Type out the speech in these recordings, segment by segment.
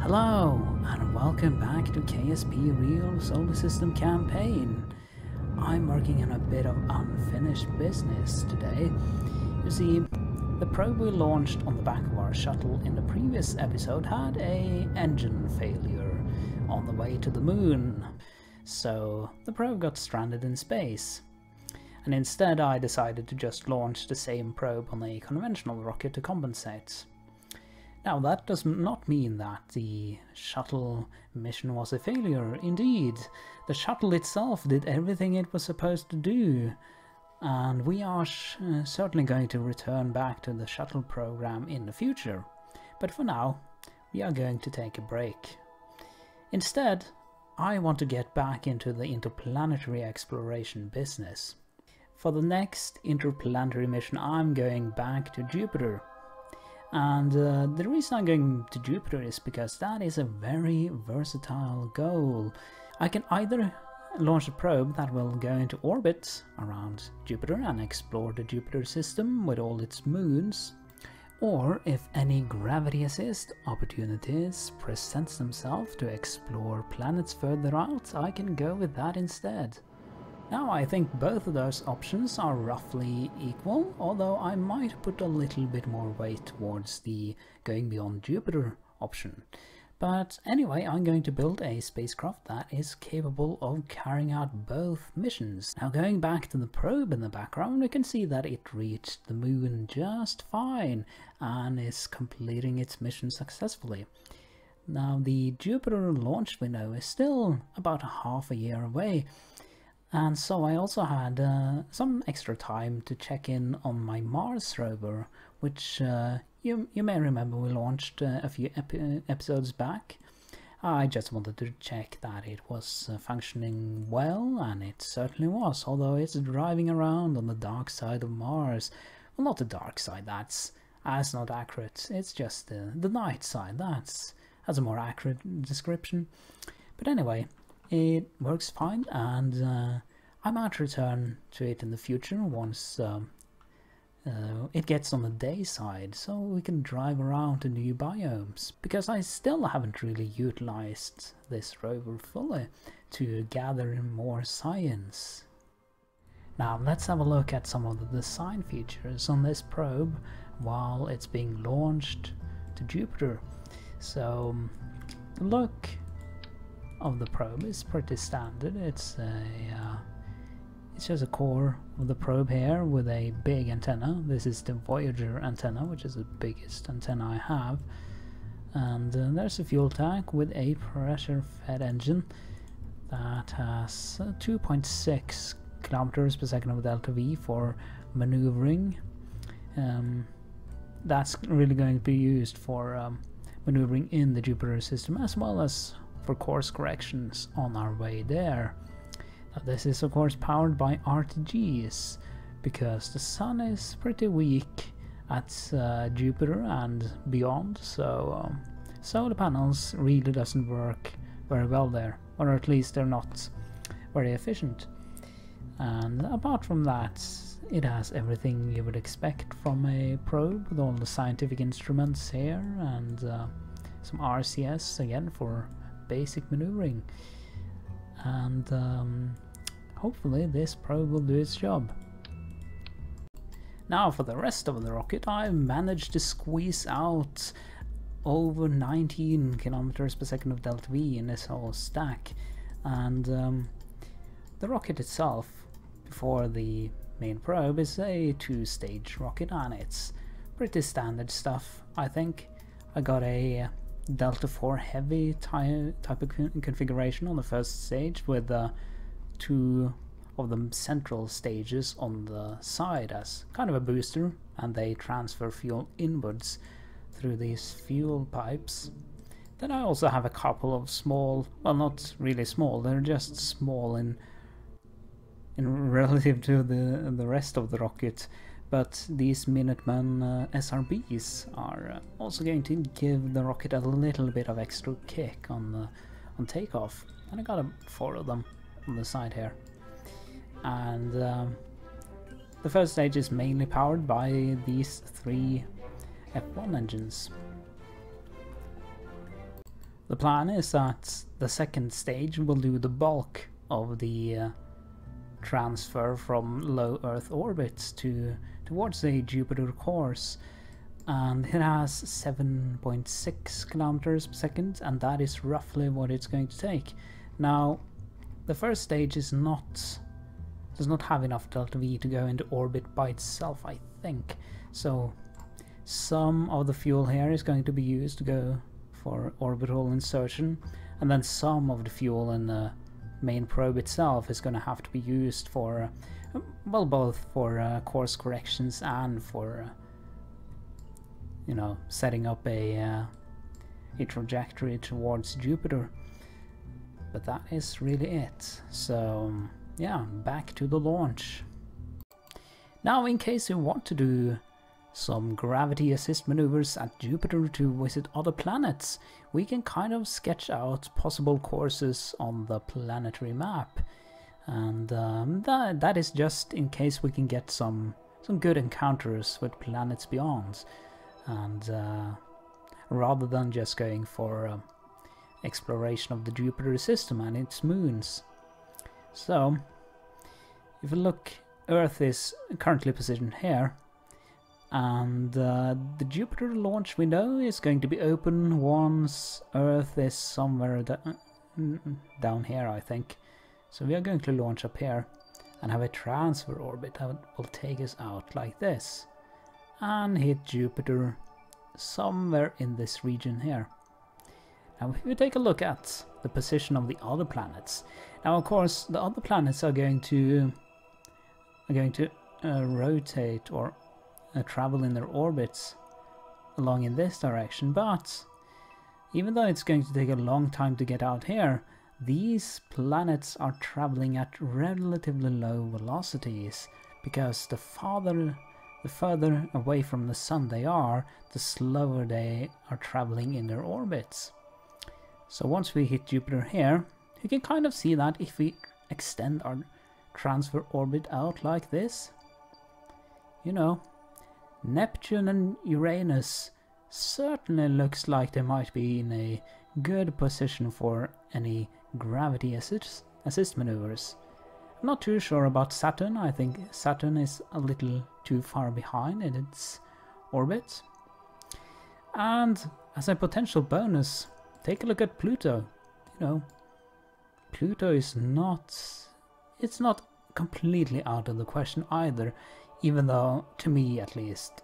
Hello, and welcome back to KSP Real Solar System Campaign. I'm working on a bit of unfinished business today. You see, the probe we launched on the back of our shuttle in the previous episode had an engine failure on the way to the moon, so the probe got stranded in space. And instead I decided to just launch the same probe on a conventional rocket to compensate. Now that does not mean that the shuttle mission was a failure. Indeed, the shuttle itself did everything it was supposed to do, and we are certainly going to return back to the shuttle program in the future. But for now, we are going to take a break. Instead, I want to get back into the interplanetary exploration business. For the next interplanetary mission, I'm going back to Jupiter. And the reason I'm going to Jupiter is because that is a very versatile goal. I can either launch a probe that will go into orbit around Jupiter and explore the Jupiter system with all its moons, or if any gravity assist opportunities presents themselves to explore planets further out, I can go with that instead. Now I think both of those options are roughly equal, although I might put a little bit more weight towards the going beyond Jupiter option. But anyway, I'm going to build a spacecraft that is capable of carrying out both missions. Now going back to the probe in the background, we can see that it reached the moon just fine and is completing its mission successfully. Now the Jupiter launch window is still about half a year away. And so I also had some extra time to check in on my Mars rover, which you may remember we launched a few episodes back. I just wanted to check that it was functioning well, and it certainly was, although it's driving around on the dark side of Mars. Well, not the dark side, that's not accurate, it's just the night side, that's a more accurate description. But anyway, it works fine, and I might return to it in the future once it gets on the day side, so we can drive around to new biomes, because I still haven't really utilized this rover fully to gather more science. Now let's have a look at some of the design features on this probe while it's being launched to Jupiter. So the look of the probe is pretty standard. It's just a core of the probe here with a big antenna. This is the Voyager antenna, which is the biggest antenna I have. And there's a fuel tank with a pressure-fed engine that has 2.6 kilometers per second of delta V for maneuvering. That's really going to be used for maneuvering in the Jupiter system, as well as for course corrections on our way there. Now, this is of course powered by RTGs, because the sun is pretty weak at Jupiter and beyond, so solar panels really doesn't work very well there, or at least they're not very efficient. And apart from that, it has everything you would expect from a probe, with all the scientific instruments here, and some RCS again for basic maneuvering. And hopefully this probe will do its job. Now for the rest of the rocket, I've managed to squeeze out over 19 kilometers per second of delta V in this whole stack. And the rocket itself, before the main probe, is a two-stage rocket, and it's pretty standard stuff, I think. I got a Delta 4 heavy type of configuration on the first stage, with two of the central stages on the side as kind of a booster, and they transfer fuel inwards through these fuel pipes. Then I also have a couple of small, well, not really small, they're just small in relative to the rest of the rocket. But these Minuteman SRBs are also going to give the rocket a little bit of extra kick on takeoff. And I got 4 of them on the side here. And the first stage is mainly powered by these 3 F1 engines. The plan is that the second stage will do the bulk of the transfer from low Earth orbits towards a Jupiter course, and it has 7.6 kilometers per second, and that is roughly what it's going to take. Now, the first stage does not have enough delta V to go into orbit by itself, I think. So some of the fuel here is going to be used to go for orbital insertion, and then some of the fuel in the main probe itself is going to have to be used for, well, both for course corrections and for, you know, setting up a trajectory towards Jupiter. But that is really it. So yeah, back to the launch. Now, in case you want to do some gravity assist maneuvers at Jupiter to visit other planets, we can kind of sketch out possible courses on the planetary map, and that is just in case we can get some good encounters with planets beyond, and rather than just going for exploration of the Jupiter system and its moons. So if you look, Earth is currently positioned here, and the Jupiter launch window is going to be open once Earth is somewhere down here, I think. So we are going to launch up here and have a transfer orbit that will take us out like this and hit Jupiter somewhere in this region here. Now, if you take a look at the position of the other planets, now of course the other planets are going to rotate or travel in their orbits along in this direction, but even though it's going to take a long time to get out here, these planets are traveling at relatively low velocities, because the further away from the sun they are, the slower they are traveling in their orbits. So once we hit Jupiter here, you can kind of see that if we extend our transfer orbit out like this, you know, Neptune and Uranus certainly looks like they might be in a good position for any gravity assist maneuvers. I'm not too sure about Saturn. I think Saturn is a little too far behind in its orbit. And as a potential bonus, take a look at Pluto. You know, Pluto is not completely out of the question either, even though, to me at least,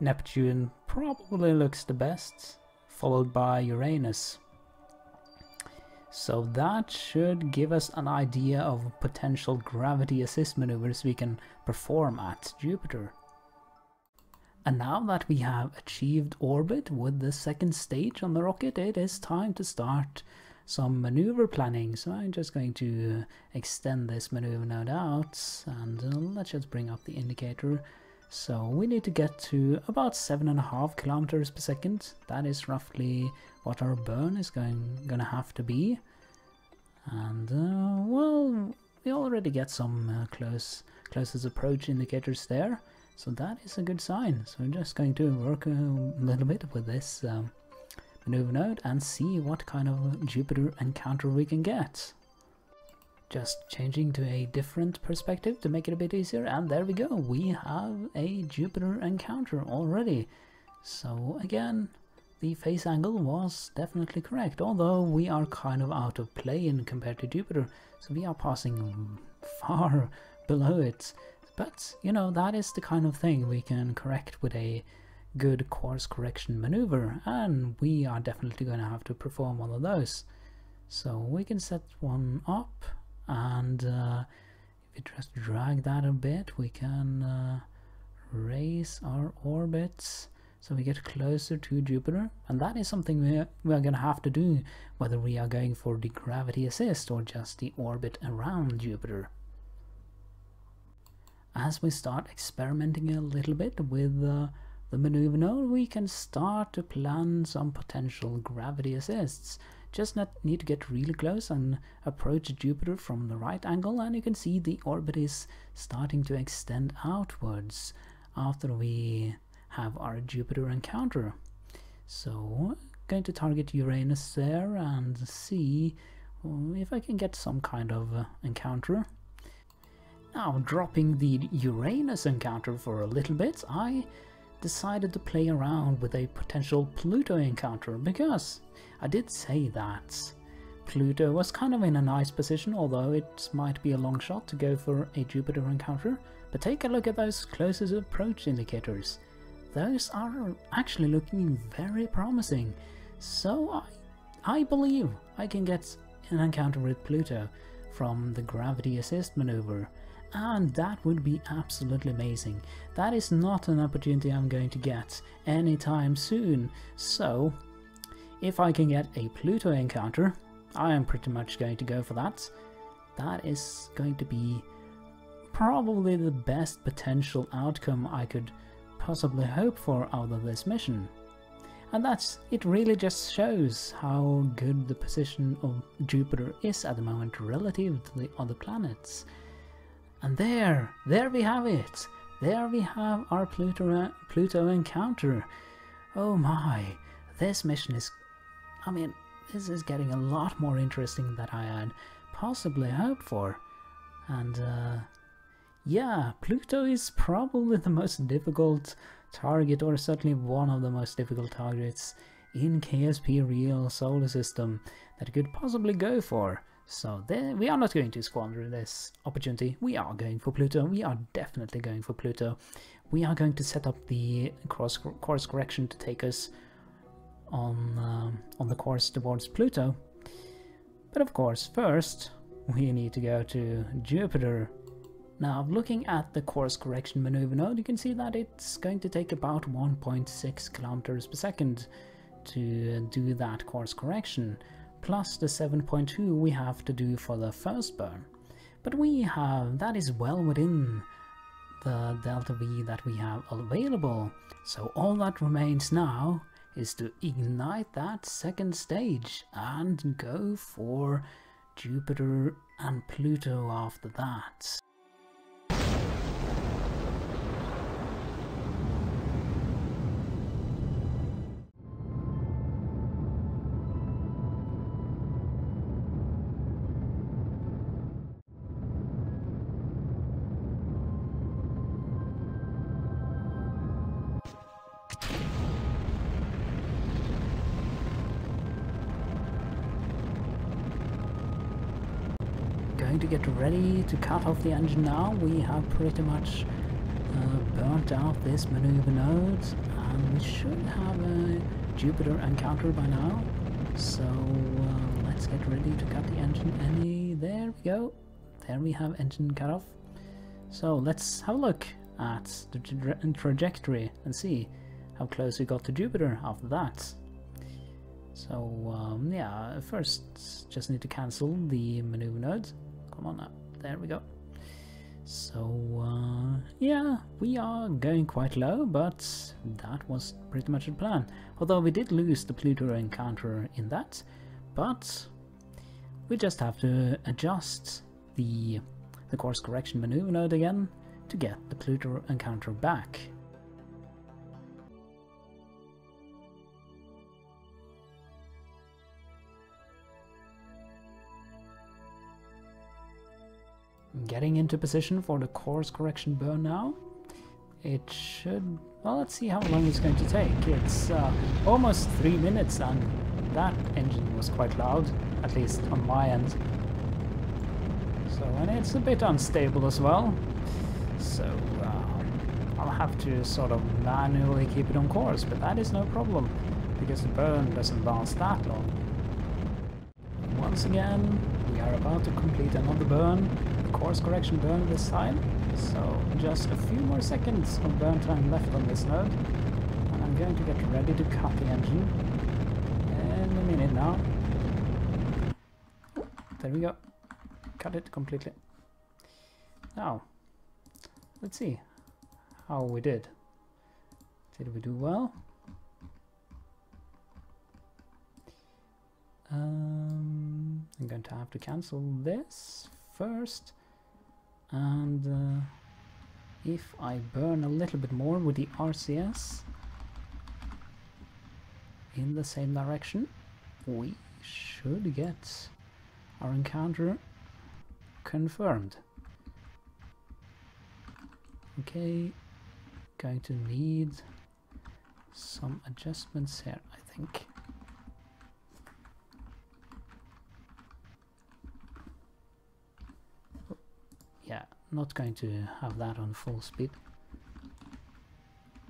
Neptune probably looks the best, followed by Uranus. So that should give us an idea of potential gravity assist maneuvers we can perform at Jupiter. And now that we have achieved orbit with the second stage on the rocket, it is time to start some maneuver planning. So I'm just going to extend this maneuver node out, and let's just bring up the indicator. So we need to get to about 7.5 kilometers per second. That is roughly what our burn is gonna have to be. And well, we already get some closest approach indicators there, so that is a good sign. So I'm just going to work a little bit with this maneuver node and see what kind of Jupiter encounter we can get. Just changing to a different perspective to make it a bit easier, and there we go, we have a Jupiter encounter already. So again, the phase angle was definitely correct, although we are kind of out of plane compared to Jupiter, so we are passing far below it. But, you know, that is the kind of thing we can correct with a good course correction maneuver, and we are definitely going to have to perform one of those. So we can set one up, and if we just drag that a bit, we can raise our orbits so we get closer to Jupiter, and that is something we are going to have to do, whether we are going for the gravity assist or just the orbit around Jupiter. As we start experimenting a little bit with the maneuver node, we can start to plan some potential gravity assists. Just need to get really close and approach Jupiter from the right angle, and you can see the orbit is starting to extend outwards after we have our Jupiter encounter. So going to target Uranus there and see if I can get some kind of encounter. Now, dropping the Uranus encounter for a little bit, I decided to play around with a potential Pluto encounter, because I did say that Pluto was kind of in a nice position, although it might be a long shot to go for a Jupiter encounter. But take a look at those closest approach indicators. Those are actually looking very promising. So I believe I can get an encounter with Pluto from the gravity assist maneuver, and that would be absolutely amazing. That is not an opportunity I'm going to get anytime soon, so if I can get a Pluto encounter, I am pretty much going to go for that. That is going to be probably the best potential outcome I could possibly hope for out of this mission. And it really just shows how good the position of Jupiter is at the moment relative to the other planets. And there we have it. There we have our Pluto encounter. Oh my, this mission is, this is getting a lot more interesting than I had possibly hoped for. And yeah, Pluto is probably the most difficult target, or certainly one of the most difficult targets in KSP Real Solar System that you could possibly go for. So we are not going to squander this opportunity. We are going for Pluto. We are definitely going for Pluto. We are going to set up the course correction to take us on the course towards Pluto. But of course, first we need to go to Jupiter. Now, looking at the course correction maneuver node, you can see that it's going to take about 1.6 kilometers per second to do that course correction, plus the 7.2 we have to do for the first burn. But that is well within the delta V that we have available. So all that remains now is to ignite that second stage and go for Jupiter and Pluto after that. Going to get ready to cut off the engine now. We have pretty much burnt out this maneuver node, and we should have a Jupiter encounter by now. So let's get ready to cut the engine. There we go. There we have engine cut off. So let's have a look at the trajectory and see how close we got to Jupiter after that. So yeah, first just need to cancel the maneuver nodes. Come on now, there we go. So yeah, we are going quite low, but that was pretty much the plan. Although we did lose the Pluto encounter in that, but we just have to adjust the course correction maneuver node again to get the Pluto encounter back. Getting into position for the course correction burn now. It should, well, let's see how long it's going to take. It's almost 3 minutes, and that engine was quite loud, at least on my end. So, and it's a bit unstable as well. So I'll have to sort of manually keep it on course, but that is no problem, because the burn doesn't last that long. Once again, we are about to complete another burn. Course correction burn this time, so just a few more seconds of burn time left on this node, and I'm going to get ready to cut the engine in a minute now. There we go, cut it completely. Now let's see how we did. Did we do well? I'm going to have to cancel this first. And if I burn a little bit more with the RCS, in the same direction, we should get our encounter confirmed. Okay, going to need some adjustments here, I think. Yeah, not going to have that on full speed.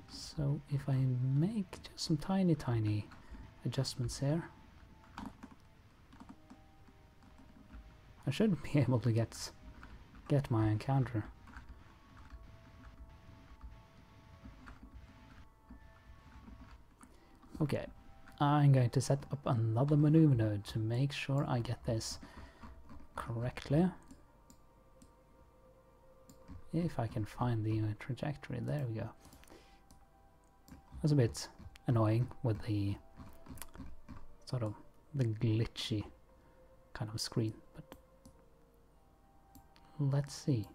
So if I make just some tiny adjustments here, I should be able to get my encounter. Okay, I'm going to set up another maneuver node to make sure I get this correctly. If I can find the trajectory, there we go. That's a bit annoying with the sort of the glitchy kind of screen, but let's see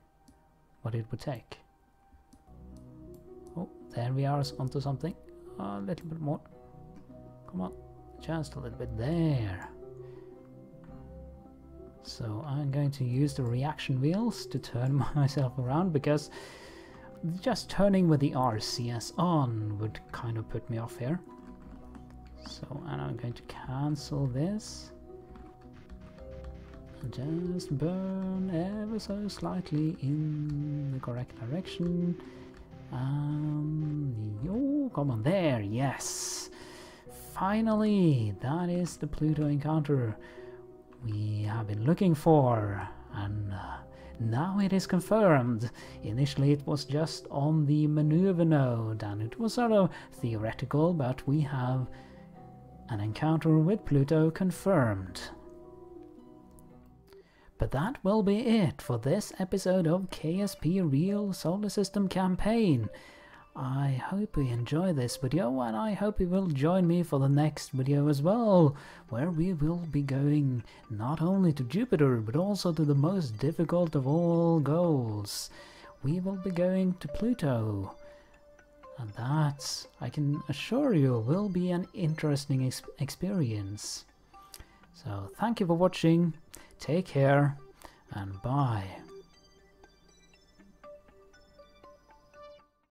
what it would take. Oh, there we are onto something. A little bit more. Come on, just a little bit there. So I'm going to use the reaction wheels to turn myself around, because just turning with the RCS on would kind of put me off here. So, and I'm going to cancel this and just burn ever so slightly in the correct direction. Oh, come on, there, yes! Finally, that is the Pluto encounter we have been looking for, and now it is confirmed. Initially it was just on the maneuver node and it was sort of theoretical, but we have an encounter with Pluto confirmed. But that will be it for this episode of KSP Real Solar System Campaign. I hope you enjoy this video, and I hope you will join me for the next video as well, where we will be going not only to Jupiter but also to the most difficult of all goals. We will be going to Pluto, and that, I can assure you, will be an interesting experience. So thank you for watching, take care, and bye.